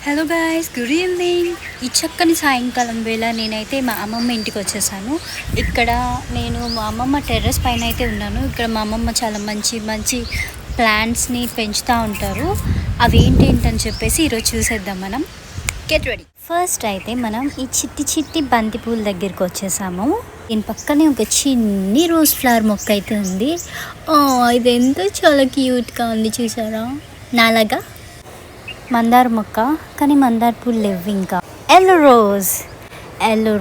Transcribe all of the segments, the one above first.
Hello guys, good evening. ఈ చక్కని సాయంకాలం వేళ నేనైతే మా అమ్మమ్మ ఇంటికి వచ్చేసాను. ఇక్కడ నేను మా అమ్మమ్మ టెర్రస్ పైన అయితే ఉన్నాను. ఇక్కడ మా అమ్మమ్మ చాలా మంచి మంచి ప్లాంట్స్ని పెంచుతూ ఉంటారు. అవి ఏంటని చెప్పేసి ఈరోజు చూసేద్దాం. మనం గెట్ రెడీ. ఫస్ట్ అయితే మనం ఈ చిట్టి చిట్టి బంతిపూల దగ్గరికి వచ్చేసాము. దీని పక్కనే ఒక చిన్ని రోజ్ ఫ్లవర్ మొక్క అయితే ఉంది. ఇది ఎంతో చాలా క్యూట్గా ఉంది, చూసారా? నాలాగా మందార మొక్క, కానీ మందార పూలు లేవు. ఇంకా ఎల్లో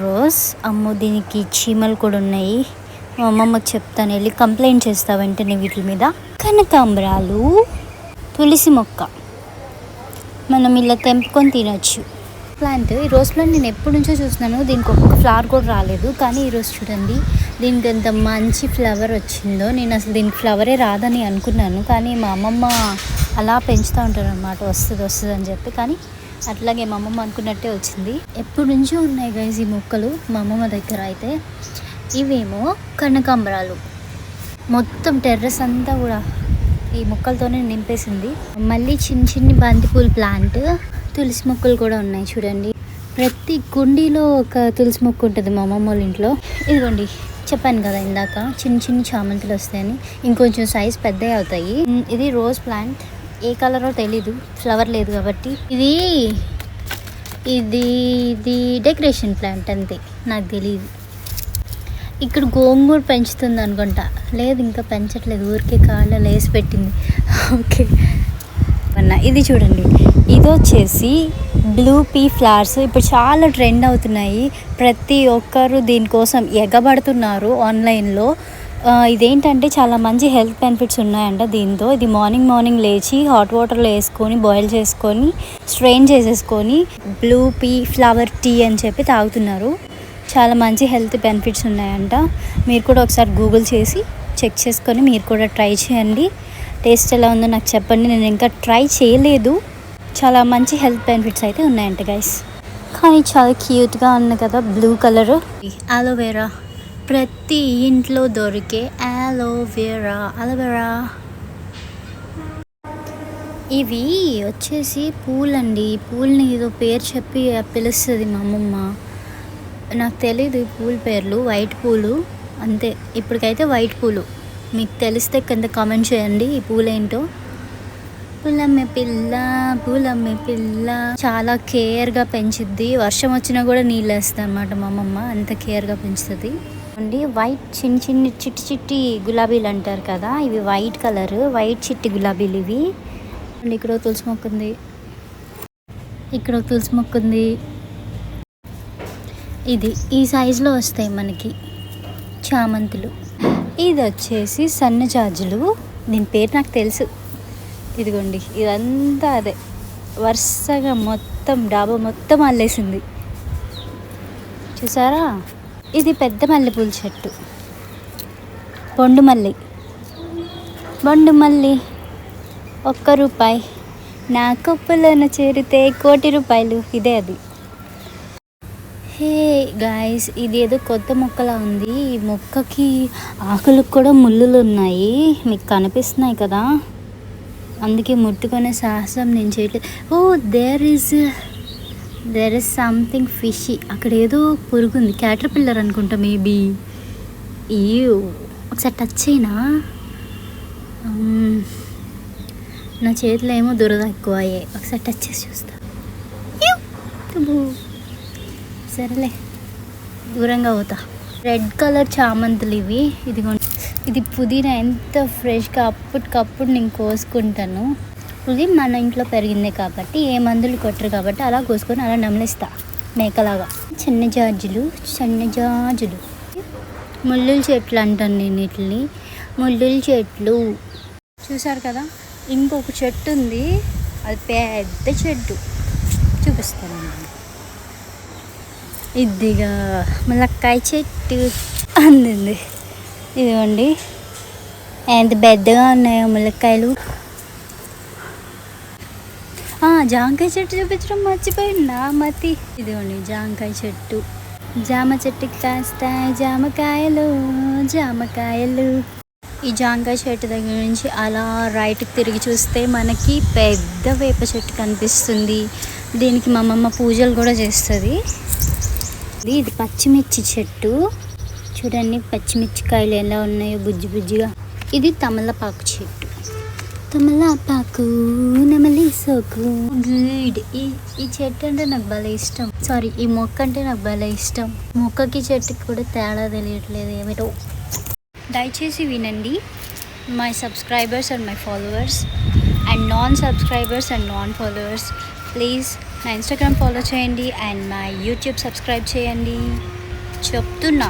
రోజ్ అమ్మో, దీనికి చీమలు కూడా ఉన్నాయి. మా అమ్మమ్మకి చెప్తాను, వెళ్ళి కంప్లైంట్ చేస్తా వెంటనే వీటి మీద. కనకాంబరాలు, తులసి మొక్క మనం ఇలా తెంపుకొని తినొచ్చు. ఈ రోజ్ ప్లాంట్ నేను ఎప్పటి నుంచో చూస్తున్నాను. దీనికి ఒక్క ఫ్లవర్ కూడా రాలేదు, కానీ ఈరోజు చూడండి దీనికి ఎంత మంచి ఫ్లవర్ వచ్చిందో. నేను అసలు దీనికి ఫ్లవరే రాదని అనుకున్నాను, కానీ మా అమ్మమ్మ అలా పెంచుతూ ఉంటారు అనమాట, వస్తుంది అని చెప్పి. కానీ అట్లాగే మా అమ్మమ్మ అనుకున్నట్టే వచ్చింది. ఎప్పటి నుంచో ఉన్నాయి గైస్ ఈ మొక్కలు మా అమ్మమ్మ దగ్గర. అయితే ఇవేమో కనకాంబరాలు, మొత్తం టెర్రస్ అంతా కూడా ఈ మొక్కలతోనే నింపేసింది. మళ్ళీ చిన్ని బంతిపూల ప్లాంట్, తులసి మొక్కలు కూడా ఉన్నాయి చూడండి. ప్రతి కుండీలో ఒక తులసి మొక్క ఉంటుంది మా అమ్మమ్మ వాళ్ళ ఇంట్లో. ఇదిగోండి, చెప్పాను కదా ఇందాక చిన్న చామంతులు వస్తాయని, ఇంకొంచెం సైజ్ పెద్దవి అవుతాయి. ఇది రోజ్ ప్లాంట్, ఏ కలరో తెలీదు, ఫ్లవర్ లేదు కాబట్టి. ఇది డెకరేషన్ ప్లాంట్ అంతే, నాకు తెలియదు. ఇక్కడ గోంగూర పెంచుతుంది అనుకుంటా, లేదు ఇంకా పెంచట్లేదు, ఊరికే కాళ్ళలో వేసి పెట్టింది. ఓకే అన్న, ఇది చూడండి, ఇది వచ్చేసి బ్లూ పీ ఫ్లవర్స్. ఇప్పుడు చాలా ట్రెండ్ అవుతున్నాయి, ప్రతి ఒక్కరు దీనికోసం ఎగబడుతున్నారు ఆన్లైన్లో. ఇదేంటంటే చాలా మంచి హెల్త్ బెనిఫిట్స్ ఉన్నాయంట దీంతో. ఇది మార్నింగ్ లేచి హాట్ వాటర్లో వేసుకొని బాయిల్ చేసుకొని స్ట్రెయిన్ చేసేసుకొని బ్లూ పీ ఫ్లవర్ టీ అని చెప్పి తాగుతున్నారు. చాలా మంచి హెల్త్ బెనిఫిట్స్ ఉన్నాయంట. మీరు కూడా ఒకసారి గూగుల్ చేసి చెక్ చేసుకొని మీరు కూడా ట్రై చేయండి. టేస్ట్ ఎలా ఉందో నాకు చెప్పండి, నేను ఇంకా ట్రై చేయలేదు. చాలా మంచి హెల్త్ బెనిఫిట్స్ అయితే ఉన్నాయంట గైస్. కానీ చాలా క్యూట్గా ఉంది కదా బ్లూ కలరు. అలోవెరా, ప్రతి ఇంట్లో దొరికే అలోవెరా. ఇవి వచ్చేసి పూలండి. పూలని ఏదో పేరు చెప్పి పిలుస్తుంది మా అమ్మమ్మ, నాకు తెలీదు ఈ పూల పేర్లు. వైట్ పూలు అంతే, ఇప్పటికైతే వైట్ పూలు. మీకు తెలిస్తే కింద కామెంట్ చేయండి ఈ పూలేంటో. పూలమ్మే పిల్ల చాలా కేర్గా పెంచుద్ది. వర్షం వచ్చినా కూడా నీళ్ళు వేస్తుంది అనమాట మా అమ్మమ్మ, అంత కేర్గా పెంచుతుంది అండి. వైట్ చిన్ని చిట్టి గులాబీలు అంటారు కదా, ఇవి వైట్ కలర్, వైట్ చిట్టి గులాబీలు ఇవి. అండ్ ఇక్కడ తులసి మొక్క ఉంది, ఇక్కడ తులసి మొక్క ఉంది. ఇది ఈ సైజులో వస్తాయి మనకి చామంతులు. ఇది వచ్చేసి సన్నజాజులు, దీని పేరు నాకు తెలుసు. ఇదిగోండి, ఇదంతా అదే వరుసగా మొత్తం డాబా మొత్తం అల్లేసింది, చూసారా? ఇది పెద్ద మల్లెపూల చెట్టు, బొండు మల్లి ₹1, నా కొప్పులను చేరితే ₹1,00,00,000. ఇదే అది. హే గాయస్, ఇది ఏదో కొత్త మొక్కలా ఉంది. ఈ మొక్కకి ఆకులకు కూడా ముళ్ళులు ఉన్నాయి, మీకు కనిపిస్తున్నాయి కదా, అందుకే ముట్టుకునే సాహసం నేను చేయట్లేదు. There is something fishy. అక్కడ ఏదో పురుగు ఉంది, క్యాటర్పిల్లర్ అనుకుంటా మేబీ. ఒకసారి టచ్ అయినా నా చేతిలో ఏమో దురద ఎక్కువ అయ్యాయి. ఒకసారి టచ్ చేసి చూస్తా. సరేలే, దూరంగా పోతా. రెడ్ కలర్ చామంతులు ఇవి. ఇది పుదీనా, ఎంత ఫ్రెష్గా అప్పటికప్పుడు నేను కోసుకుంటాను. ఇది మన ఇంట్లో పెరిగిందే కాబట్టి, ఏ మందులు కొట్టరు కాబట్టి అలా కోసుకొని అలా నమలిస్తా మేకలాగా. సన్నజాజులు ముల్లుల చెట్లు అంటాను నేను వీటిని, ముల్లుల చెట్లు. చూసారు కదా, ఇంకొక చెట్టు ఉంది, అది పెద్ద చెట్టు, చూపిస్తాను. ఇదిగా ములక్కాయ చెట్టు అందింది. ఇదిగోండి ఎంత పెద్దగా ఉన్నాయో ములక్కాయలు. జామకాయ చెట్టు చూపించడం మర్చిపోయిందా మతి. ఇదిగోండి జామకాయ చెట్టు, జామ చెట్టుకి కాస్తాయి జామకాయలు. ఈ జామకాయ చెట్టు దగ్గర నుంచి అలా రైట్కి తిరిగి చూస్తే మనకి పెద్ద వేప చెట్టు కనిపిస్తుంది. దీనికి మా అమ్మమ్మ పూజలు కూడా చేస్తుంది. ఇది పచ్చిమిర్చి చెట్టు చూడండి, పచ్చిమిర్చికాయలు ఎలా ఉన్నాయో బుజ్జి బుజ్జిగా. ఇది తమలపాకు చెట్టు, తమలపాకు నెమలి సోకు గుడ్. ఈ చెట్టు అంటే నాకు భలే ఇష్టం. సారీ, ఈ మొక్క అంటే నాకు భలే ఇష్టం. మొక్కకి చెట్టుకి కూడా తేడా తెలియట్లేదు ఏమిటో. దయచేసి వినండి. My subscribers and my followers and non subscribers and non followers, please నా ఇన్స్టాగ్రామ్ ఫాలో చేయండి అండ్ మై యూట్యూబ్ సబ్స్క్రైబ్ చేయండి. చెప్తున్నా.